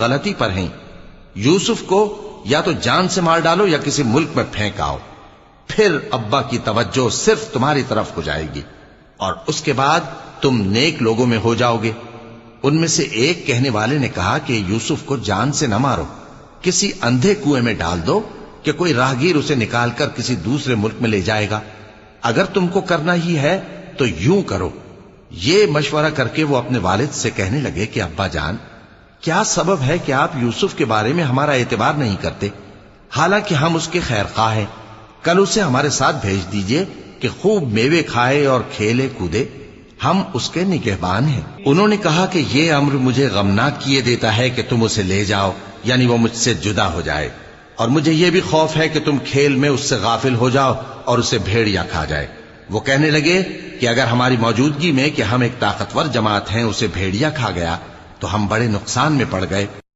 غلطی پر ہیں، یوسف کو یا تو جان سے مار ڈالو یا کسی ملک میں پھینک آؤ، پھر ابا کی توجہ صرف تمہاری طرف ہو جائے گی اور اس کے بعد تم نیک لوگوں میں ہو جاؤ گے۔ ان میں سے ایک کہنے والے نے کہا کہ یوسف کو جان سے نہ مارو، کسی اندھے کنویں میں ڈال دو کہ کوئی راہگیر اسے نکال کر کسی دوسرے ملک میں لے جائے گا۔ اگر تم کو کرنا ہی ہے تو یوں کرو۔ یہ مشورہ کر کے وہ اپنے والد سے کہنے لگے کہ ابا جان، کیا سبب ہے کہ آپ یوسف کے بارے میں ہمارا اعتبار نہیں کرتے؟ حالانکہ ہم اس کے خیر خواہ ہیں، کل اسے ہمارے ساتھ بھیج دیجئے کہ خوب میوے کھائے اور کھیلے کودے، ہم اس کے نگہبان ہیں۔ انہوں نے کہا کہ یہ امر مجھے غمناک کیے دیتا ہے کہ تم اسے لے جاؤ، یعنی وہ مجھ سے جدا ہو جائے، اور مجھے یہ بھی خوف ہے کہ تم کھیل میں اس سے غافل ہو جاؤ اور اسے بھیڑیا کھا جائے۔ وہ کہنے لگے کہ اگر ہماری موجودگی میں کہ ہم ایک طاقتور جماعت ہیں اسے بھیڑیا کھا گیا تو ہم بڑے نقصان میں پڑ گئے۔